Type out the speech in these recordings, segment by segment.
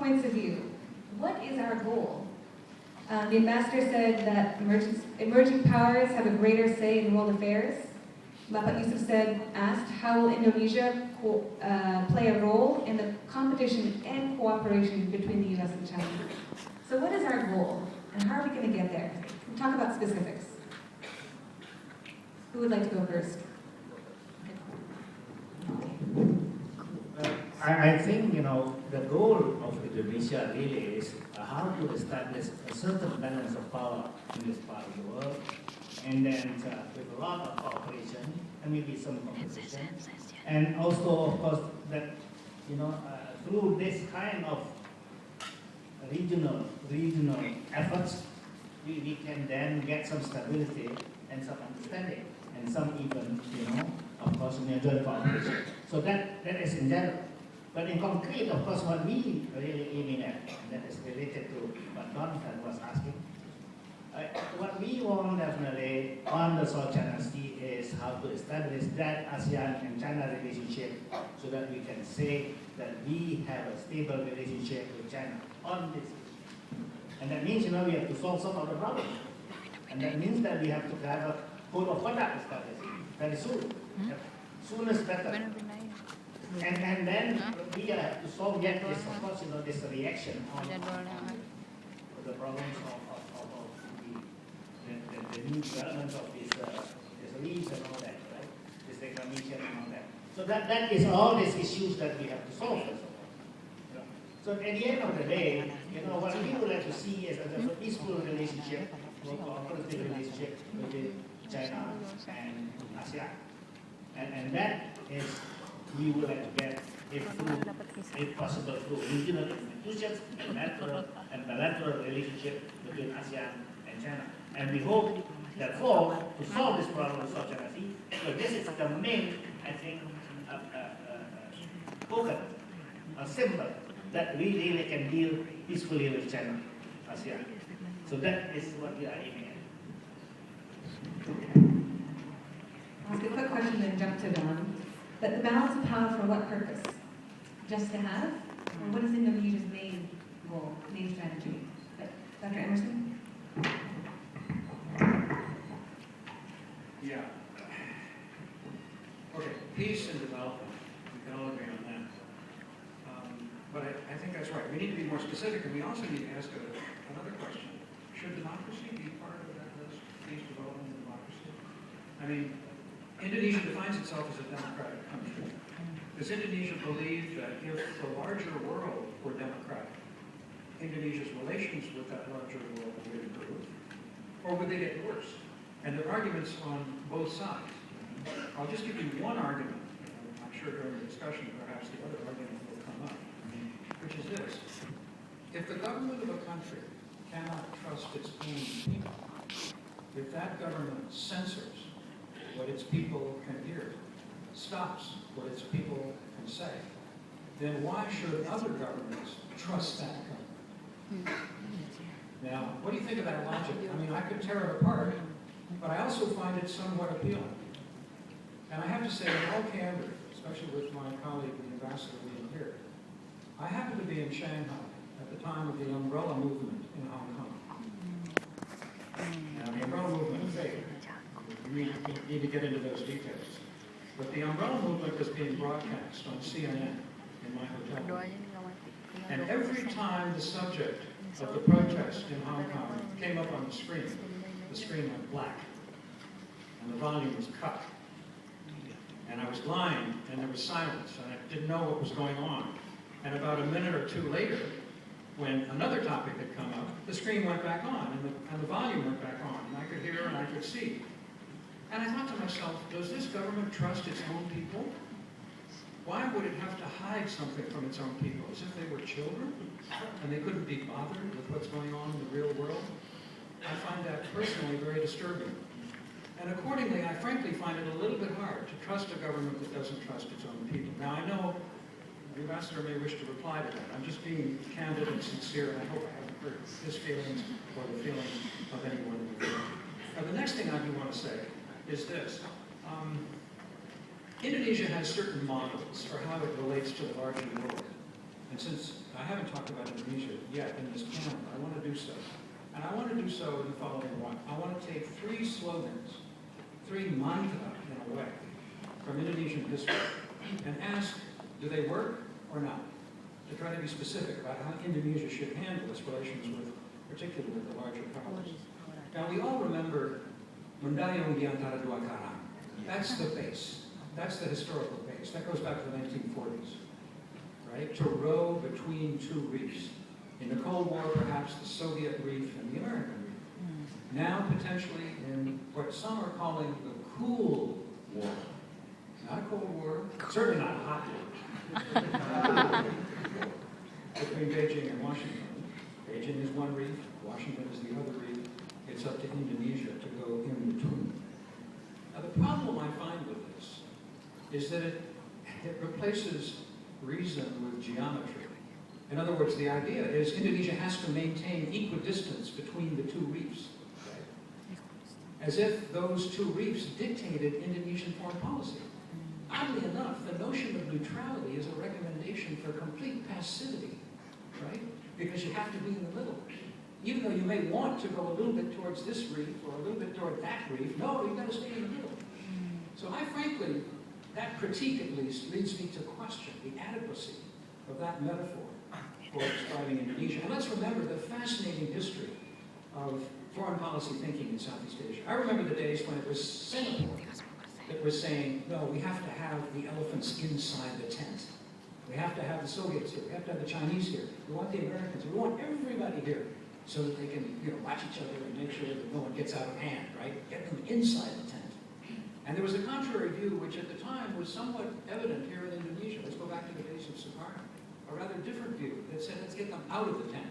points of view, what is our goal? The ambassador said that emerging powers have a greater say in world affairs. Bapak Yusuf asked, how will Indonesia play a role in the competition and cooperation between the US and China? So what is our goal, and how are we going to get there? We'll talk about specifics. Who would like to go first? I think, the goal of Indonesia really is how to establish a certain balance of power in this part of the world, and then with a lot of cooperation and maybe some competition, and also, of course, that through this kind of regional efforts, we can then get some stability and some understanding, and some even, of course, joint cooperation. So that is in general. But in concrete, of course, what we really aiming at, and that is related to what Jonathan was asking, what we want definitely on the South China Sea is how to establish that ASEAN and China relationship so that we can say that we have a stable relationship with China on this issue. And that means, we have to solve some of the problems. And that means that we have to have a code of conduct established very soon. Sooner is better. And then we have to solve yet this, of course, this reaction on the problems of the new developments of this leaves and all that, right? This reclamation and all that. So that is all these issues that we have to solve. So at the end of the day, what we would like to see is a peaceful relationship, a cooperative relationship between China and ASEAN. And that is, we would like to get if possible, through regional institutions and bilateral relationship between ASEAN and China. And we hope, therefore, to solve this problem of South China Sea, because this is the main, I think, token, a symbol that we really can deal peacefully with China, ASEAN. So that is what we are aiming at. I'll ask a quick question and jump to Don. But the balance of power for what purpose? Just to have? Or what is Indonesia's main goal, main strategy? Dr. Emerson? Yeah. Okay, peace and development. We can all agree on that. But I think that's right. We need to be more specific, and we also need to ask another question. Should democracy be part of that list? Peace, development, and democracy? I mean, Indonesia defines itself as a democratic country. Does Indonesia believe that if the larger world were democratic, Indonesia's relations with that larger world would improve? Or would they get worse? And there are arguments on both sides. I'll just give you one argument. I'm sure during the discussion perhaps the other argument will come up, which is this. If the government of a country cannot trust its own people, if that government censors what its people can hear, stops what its people can say, then why should other governments trust that government? Now, what do you think of that logic? I mean, I could tear it apart, but I also find it somewhat appealing. And I have to say, in all candor, especially with my colleague, the ambassador being here, I happened to be in Shanghai at the time of the umbrella movement in Hong Kong. Now, the umbrella movement failed. We need to get into those details. But the umbrella movement was being broadcast on CNN in my hotel. And every time the subject of the protest in Hong Kong came up on the screen went black. And the volume was cut. And I was blind, and there was silence, and I didn't know what was going on. And about a minute or two later, when another topic had come up, the screen went back on, and the volume went back on, and I could hear and I could see. And I thought to myself, does this government trust its own people? Why would it have to hide something from its own people, as if they were children, and they couldn't be bothered with what's going on in the real world? I find that personally very disturbing. And accordingly, I frankly find it a little bit hard to trust a government that doesn't trust its own people. Now, I know the ambassador may wish to reply to that. I'm just being candid and sincere, and I hope I haven't hurt his feelings or the feelings of anyone in the room. Now, the next thing I do want to say is this. Indonesia has certain models for how it relates to the larger world. And since I haven't talked about Indonesia yet in this panel. I want to do so. And I want to do so in the following way. I want to take 3 slogans, 3 mantra in a way, from Indonesian history, and ask, do they work or not? To try to be specific about how Indonesia should handle its relations with, particularly with the larger powers. Now, we all remember Mendayung di antara dua karang. That's the base. That's the historical base. That goes back to the 1940s, right? To row between 2 reefs. In the Cold War, perhaps the Soviet reef and the American reef. Now, potentially in what some are calling the cool war. Not a Cold War, certainly not a hot war. Between Beijing and Washington. Beijing is one reef, Washington is the other reef. It's up to Indonesia to go in between. Now, the problem I find with this is that it replaces reason with geometry. In other words, the idea is Indonesia has to maintain equidistance between the 2 reefs. Right? As if those 2 reefs dictated Indonesian foreign policy. Oddly enough, the notion of neutrality is a recommendation for complete passivity, right? Because you have to be in the middle. Even though you may want to go a little bit towards this reef or a little bit toward that reef, no, you've got to stay in the middle. So I frankly, that critique at least leads me to question the adequacy of that metaphor for describing Indonesia. And let's remember the fascinating history of foreign policy thinking in Southeast Asia. I remember the days when it was Singapore that was saying, no, we have to have the elephants inside the tent. We have to have the Soviets here. We have to have the Chinese here. We want the Americans. We want everybody here so that they can, watch each other and make sure that no one gets out of hand, right? Get them inside the tent. And there was a contrary view, which at the time was somewhat evident here in Indonesia. Let's go back to the days of Sukarno. A rather different view that said, let's get them out of the tent.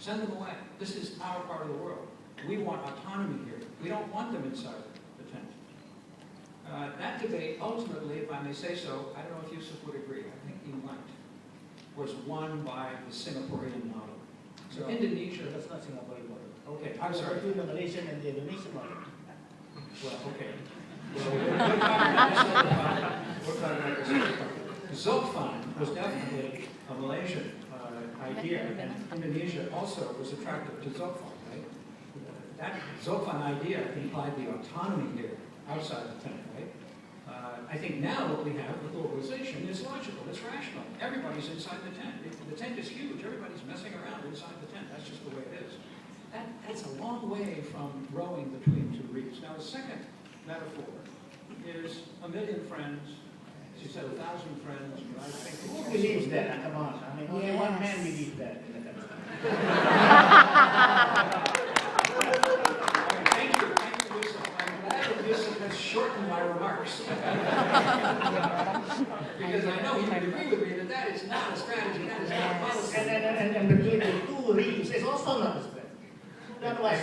Send them away. This is our part of the world. We want autonomy here. We don't want them inside the tent. That debate, ultimately, if I may say so, I don't know if Yusuf would agree, I think he might, was won by the Singaporean model. So Indonesia... That's not Singaporean model. Okay, I'm sorry. Between the Malaysian and the Indonesian model. Well, okay. Well, we're talking about this. Zulfan was definitely a Malaysian idea, and Indonesia also was attractive to Zulfan, right? That Zulfan idea implied the autonomy here, outside the tent, right? I think now what we have with globalization is logical, it's rational. Everybody's inside the tent. The tent is huge, everybody's messing around inside the tent. That's just the way it is. That's a long way from rowing between 2 reefs. Now, the second metaphor is 1,000,000 friends. She said 1,000 friends. But I think Who believes that? Come on. I mean, only one man believes that in the country. Thank you, Yusuf. I'm glad that Yusuf has shortened my remarks. Because I know you would agree with me that that is not a strategy, that is not a policy. And between the 2 reefs is also not a strategy. That was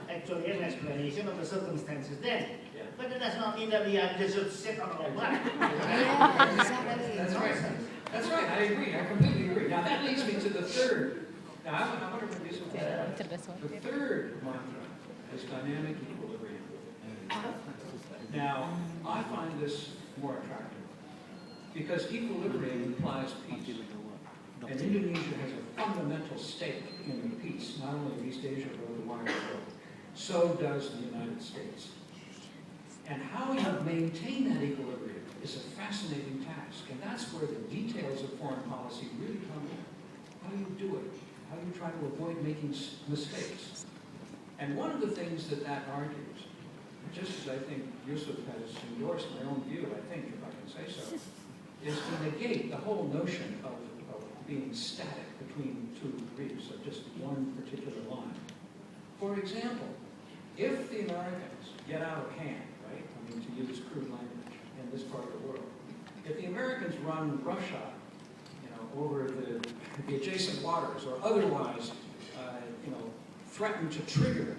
actually an explanation of the circumstances then. Yeah. But it does not mean that we have just sit on our butt. That's right. That's right. I agree. I completely agree. Now that leads me to the third. Now I wonder what this one. The third mantra is dynamic equilibrium. Now I find this more attractive because equilibrium implies peace. And Indonesia has a fundamental stake in the peace, not only of East Asia, but of the wider world. So does the United States. And how you maintain that equilibrium is a fascinating task. And that's where the details of foreign policy really come in. How you do it, how you try to avoid making mistakes. And one of the things that argues, just as I think Yusuf has endorsed my own view, I think, if I can say so, is to negate the whole notion of being static between 2 reefs of just one particular line. For example, if the Americans get out of hand, right, I mean, to use crude language in this part of the world, if the Americans run roughshod, over the adjacent waters or otherwise, threaten to trigger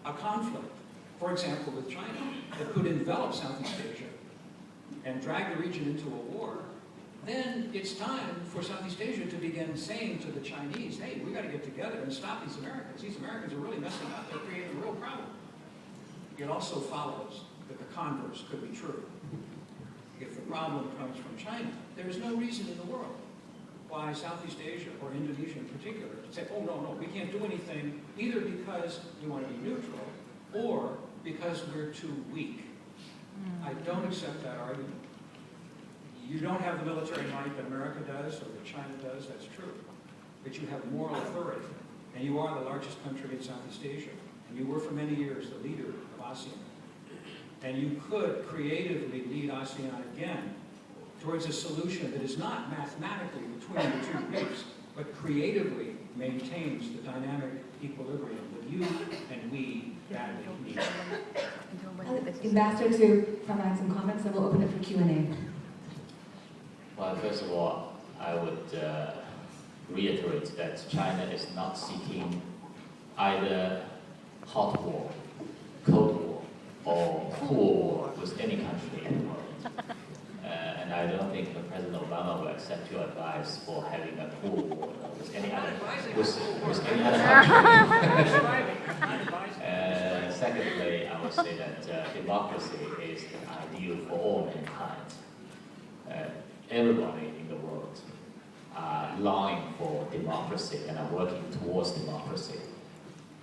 a conflict, for example, with China, that could envelop Southeast Asia and drag the region into a war, then it's time for Southeast Asia to begin saying to the Chinese, hey, we got to get together and stop these Americans. These Americans are really messing up. They're creating a real problem. It also follows that the converse could be true. If the problem comes from China, there is no reason in the world why by Southeast Asia or Indonesia in particular to say, oh, no, we can't do anything either because we want to be neutral or because we're too weak. I don't accept that argument. You don't have the military might that America does or that China does, that's true. But you have moral authority, and you are the largest country in Southeast Asia, and you were for many years the leader of ASEAN. And you could creatively lead ASEAN again towards a solution that is not mathematically between the two peaks, but creatively maintains the dynamic equilibrium that you and we badly need. Ambassador to provide some comments, and we'll open it for Q&A. Well, first of all, I would reiterate that China is not seeking either hot war, cold war, or cool war with any country in the world. And I don't think that President Obama will accept your advice for having a cool war with any other country. Secondly, I would say that democracy is an ideal for all mankind. Everybody in the world are longing for democracy and are working towards democracy.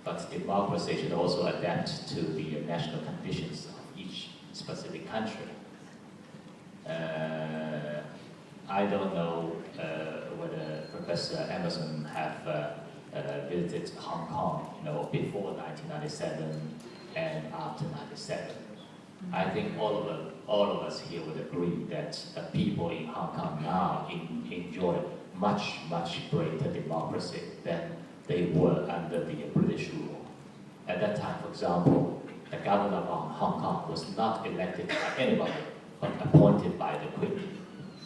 But democracy should also adapt to the national conditions of each specific country. I don't know whether Professor Emerson have visited Hong Kong, before 1997 and after 1997. I think all of us here would agree that the people in Hong Kong now enjoy much greater democracy than they were under the British rule. At that time, for example, the governor of Hong Kong was not elected by anybody, but appointed by the Queen.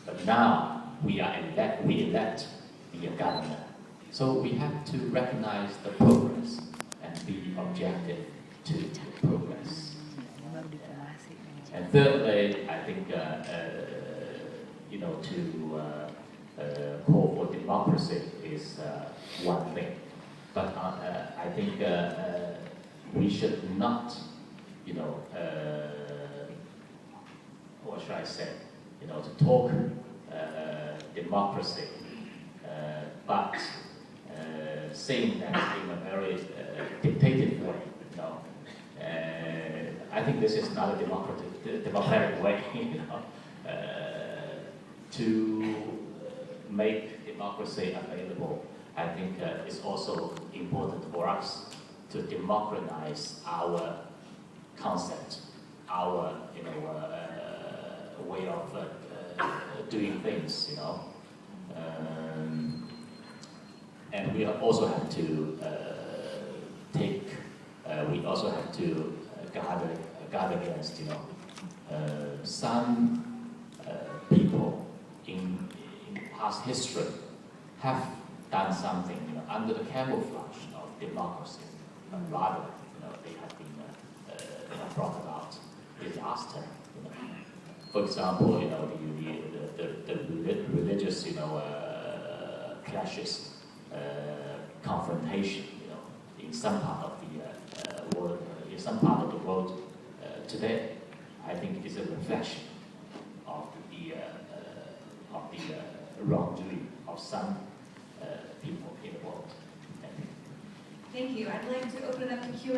But now we elect the governor. So we have to recognize the progress and be objective to the progress. And thirdly, I think to call for democracy is one thing, but I think we should not, what should I say, to talk democracy, but saying that in a very dictative way. I think this is not a democratic way, to make democracy available. I think it's also important for us to democratize our concept, our way of doing things. And we also have to guard against, some people in past history have done something, under the camouflage of democracy, but rather, they have been brought about disaster. For example, the religious, clashes, confrontation, in some part of the world, today, I think is a reflection of the wrongdoing of some people in the world. Thank you. I'd like to open it up to Q&A.